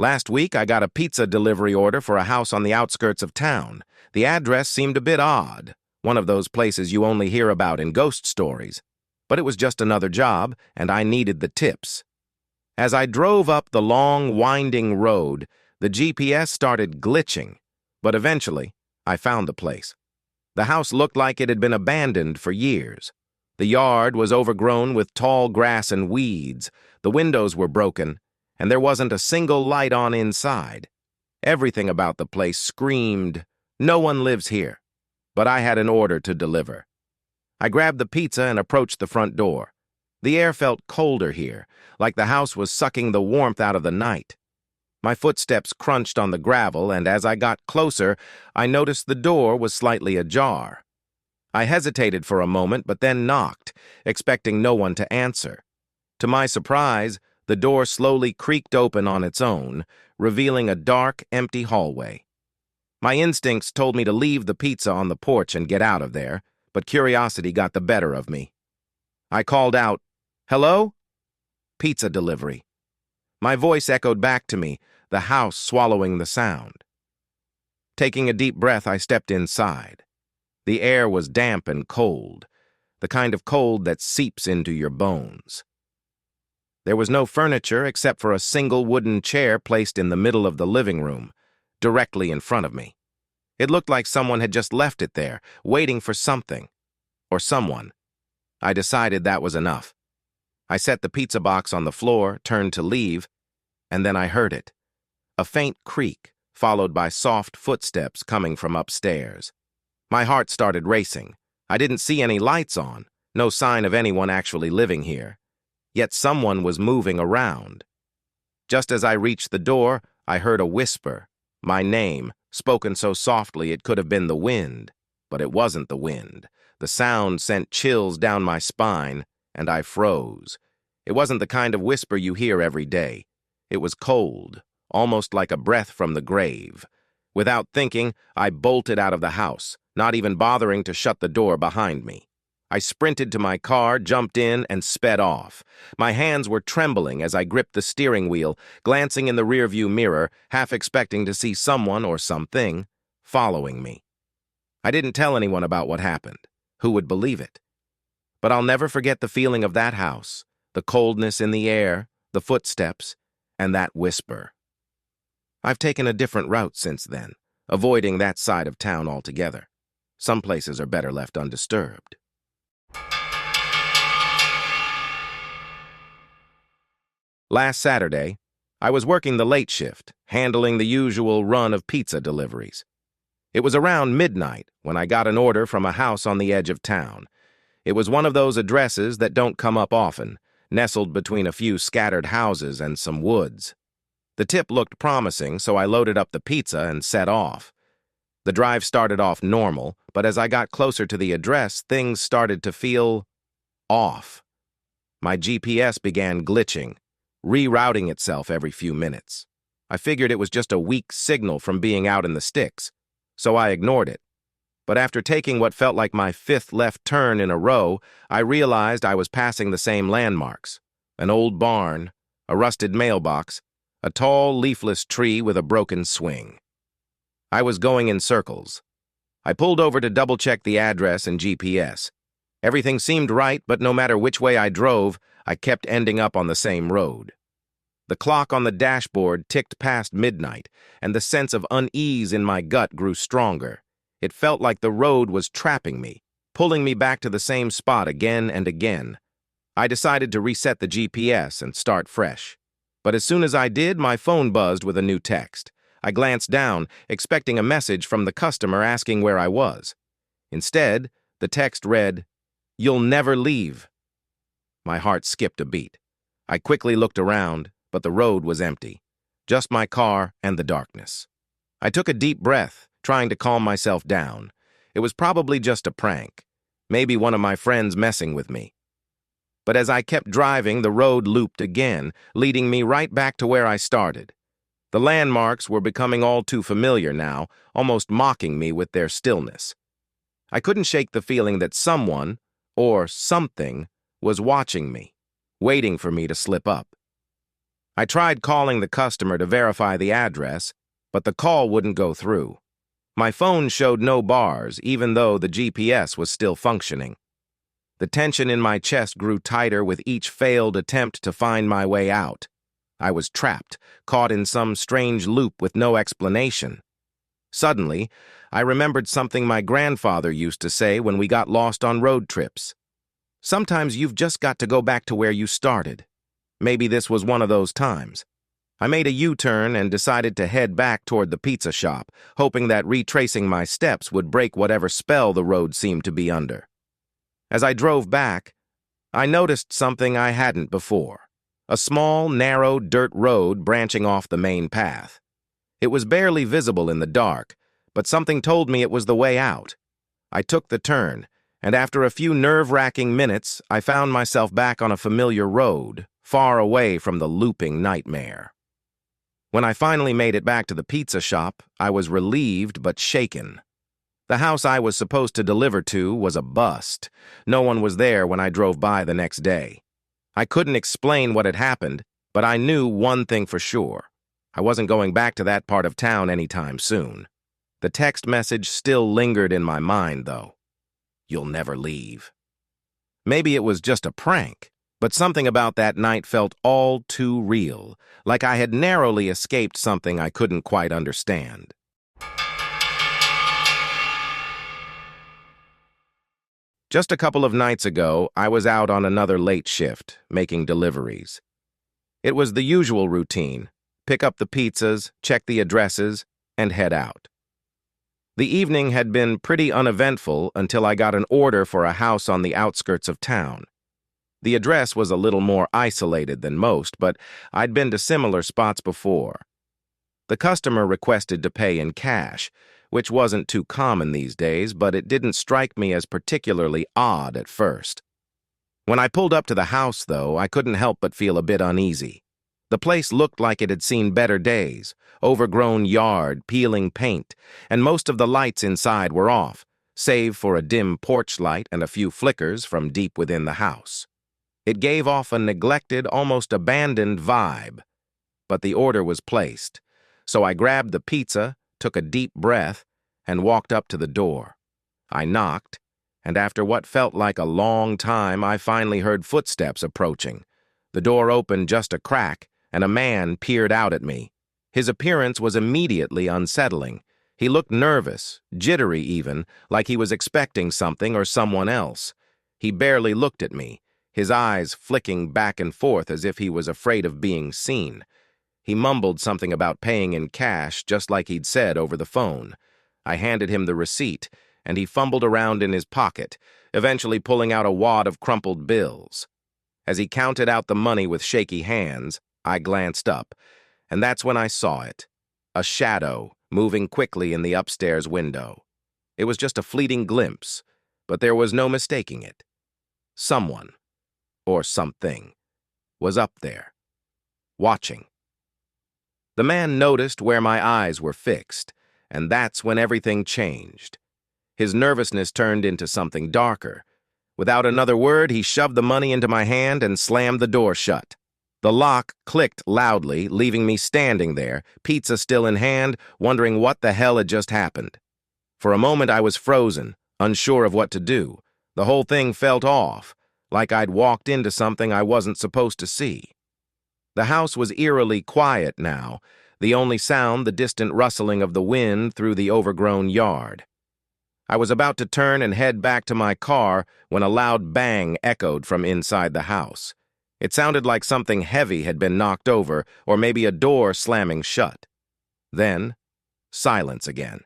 Last week, I got a pizza delivery order for a house on the outskirts of town. The address seemed a bit odd, one of those places you only hear about in ghost stories. But it was just another job, and I needed the tips. As I drove up the long, winding road, the GPS started glitching, but eventually, I found the place. The house looked like it had been abandoned for years. The yard was overgrown with tall grass and weeds, the windows were broken, and there wasn't a single light on inside. Everything about the place screamed, "No one lives here." But I had an order to deliver. I grabbed the pizza and approached the front door. The air felt colder here, like the house was sucking the warmth out of the night. My footsteps crunched on the gravel, and as I got closer, I noticed the door was slightly ajar. I hesitated for a moment, but then knocked, expecting no one to answer. To my surprise, the door slowly creaked open on its own, revealing a dark, empty hallway. My instincts told me to leave the pizza on the porch and get out of there, but curiosity got the better of me. I called out, "Hello?" "Pizza delivery." My voice echoed back to me, the house swallowing the sound. Taking a deep breath, I stepped inside. The air was damp and cold, the kind of cold that seeps into your bones. There was no furniture except for a single wooden chair placed in the middle of the living room, directly in front of me. It looked like someone had just left it there, waiting for something, or someone. I decided that was enough. I set the pizza box on the floor, turned to leave, and then I heard it. A faint creak, followed by soft footsteps coming from upstairs. My heart started racing. I didn't see any lights on, no sign of anyone actually living here. Yet someone was moving around. Just as I reached the door, I heard a whisper, my name, spoken so softly it could have been the wind. But it wasn't the wind. The sound sent chills down my spine, and I froze. It wasn't the kind of whisper you hear every day. It was cold, almost like a breath from the grave. Without thinking, I bolted out of the house, not even bothering to shut the door behind me. I sprinted to my car, jumped in, and sped off. My hands were trembling as I gripped the steering wheel, glancing in the rearview mirror, half expecting to see someone or something following me. I didn't tell anyone about what happened. Who would believe it? But I'll never forget the feeling of that house, the coldness in the air, the footsteps, and that whisper. I've taken a different route since then, avoiding that side of town altogether. Some places are better left undisturbed. Last Saturday, I was working the late shift, handling the usual run of pizza deliveries. It was around midnight when I got an order from a house on the edge of town. It was one of those addresses that don't come up often, nestled between a few scattered houses and some woods. The tip looked promising, so I loaded up the pizza and set off. The drive started off normal, but as I got closer to the address, things started to feel off. My GPS began glitching, rerouting itself every few minutes. I figured it was just a weak signal from being out in the sticks, so I ignored it. But after taking what felt like my fifth left turn in a row, I realized I was passing the same landmarks: an old barn, a rusted mailbox, a tall, leafless tree with a broken swing. I was going in circles. I pulled over to double-check the address and GPS. Everything seemed right, but no matter which way I drove, I kept ending up on the same road. The clock on the dashboard ticked past midnight, and the sense of unease in my gut grew stronger. It felt like the road was trapping me, pulling me back to the same spot again and again. I decided to reset the GPS and start fresh. But as soon as I did, my phone buzzed with a new text. I glanced down, expecting a message from the customer asking where I was. Instead, the text read, "You'll never leave." My heart skipped a beat. I quickly looked around, but the road was empty. Just my car and the darkness. I took a deep breath, trying to calm myself down. It was probably just a prank. Maybe one of my friends messing with me. But as I kept driving, the road looped again, leading me right back to where I started. The landmarks were becoming all too familiar now, almost mocking me with their stillness. I couldn't shake the feeling that someone, or something, was watching me, waiting for me to slip up. I tried calling the customer to verify the address, but the call wouldn't go through. My phone showed no bars, even though the GPS was still functioning. The tension in my chest grew tighter with each failed attempt to find my way out. I was trapped, caught in some strange loop with no explanation. Suddenly, I remembered something my grandfather used to say when we got lost on road trips. Sometimes you've just got to go back to where you started. Maybe this was one of those times. I made a U-turn and decided to head back toward the pizza shop, hoping that retracing my steps would break whatever spell the road seemed to be under. As I drove back, I noticed something I hadn't before. A small, narrow dirt road branching off the main path. It was barely visible in the dark, but something told me it was the way out. I took the turn, and after a few nerve-wracking minutes, I found myself back on a familiar road, far away from the looping nightmare. When I finally made it back to the pizza shop, I was relieved but shaken. The house I was supposed to deliver to was a bust. No one was there when I drove by the next day. I couldn't explain what had happened, but I knew one thing for sure. I wasn't going back to that part of town anytime soon. The text message still lingered in my mind, though. "You'll never leave." Maybe it was just a prank, but something about that night felt all too real, like I had narrowly escaped something I couldn't quite understand. Just a couple of nights ago, I was out on another late shift, making deliveries. It was the usual routine: pick up the pizzas, check the addresses, and head out. The evening had been pretty uneventful until I got an order for a house on the outskirts of town. The address was a little more isolated than most, but I'd been to similar spots before. The customer requested to pay in cash, which wasn't too common these days, but it didn't strike me as particularly odd at first. When I pulled up to the house, though, I couldn't help but feel a bit uneasy. The place looked like it had seen better days: overgrown yard, peeling paint, and most of the lights inside were off, save for a dim porch light and a few flickers from deep within the house. It gave off a neglected, almost abandoned vibe. But the order was placed, so I grabbed the pizza, took a deep breath, and walked up to the door. I knocked, and after what felt like a long time, I finally heard footsteps approaching. The door opened just a crack, and a man peered out at me. His appearance was immediately unsettling. He looked nervous, jittery even, like he was expecting something or someone else. He barely looked at me, his eyes flicking back and forth as if he was afraid of being seen. He mumbled something about paying in cash, just like he'd said over the phone. I handed him the receipt, and he fumbled around in his pocket, eventually pulling out a wad of crumpled bills. As he counted out the money with shaky hands, I glanced up, and that's when I saw it. A shadow moving quickly in the upstairs window. It was just a fleeting glimpse, but there was no mistaking it. Someone, or something, was up there, watching. The man noticed where my eyes were fixed, and that's when everything changed. His nervousness turned into something darker. Without another word, he shoved the money into my hand and slammed the door shut. The lock clicked loudly, leaving me standing there, pizza still in hand, wondering what the hell had just happened. For a moment I was frozen, unsure of what to do. The whole thing felt off, like I'd walked into something I wasn't supposed to see. The house was eerily quiet now, the only sound the distant rustling of the wind through the overgrown yard. I was about to turn and head back to my car when a loud bang echoed from inside the house. It sounded like something heavy had been knocked over, or maybe a door slamming shut. Then, silence again.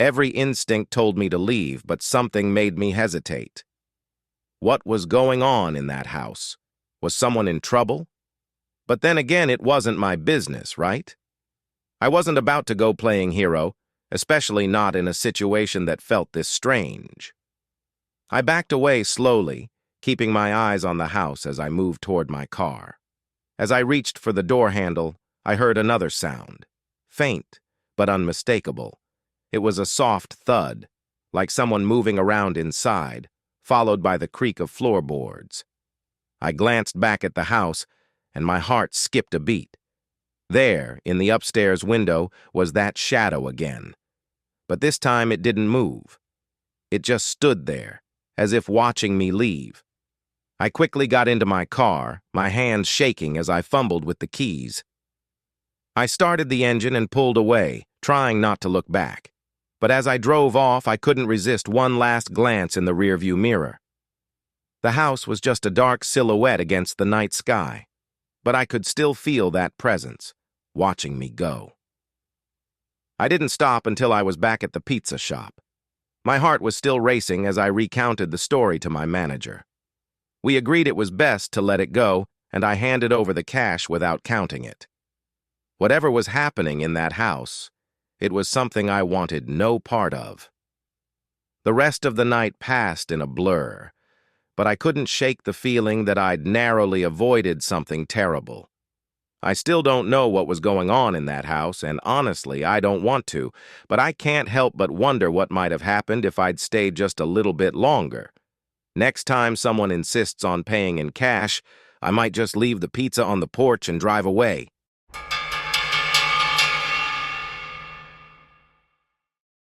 Every instinct told me to leave, but something made me hesitate. What was going on in that house? Was someone in trouble? But then again, it wasn't my business, right? I wasn't about to go playing hero, especially not in a situation that felt this strange. I backed away slowly, keeping my eyes on the house as I moved toward my car. As I reached for the door handle, I heard another sound, faint but unmistakable. It was a soft thud, like someone moving around inside, followed by the creak of floorboards. I glanced back at the house, and my heart skipped a beat. There, in the upstairs window, was that shadow again. But this time it didn't move. It just stood there, as if watching me leave. I quickly got into my car, my hands shaking as I fumbled with the keys. I started the engine and pulled away, trying not to look back. But as I drove off, I couldn't resist one last glance in the rearview mirror. The house was just a dark silhouette against the night sky, but I could still feel that presence, watching me go. I didn't stop until I was back at the pizza shop. My heart was still racing as I recounted the story to my manager. We agreed it was best to let it go, and I handed over the cash without counting it. Whatever was happening in that house, it was something I wanted no part of. The rest of the night passed in a blur, but I couldn't shake the feeling that I'd narrowly avoided something terrible. I still don't know what was going on in that house, and honestly, I don't want to, but I can't help but wonder what might have happened if I'd stayed just a little bit longer. Next time someone insists on paying in cash, I might just leave the pizza on the porch and drive away.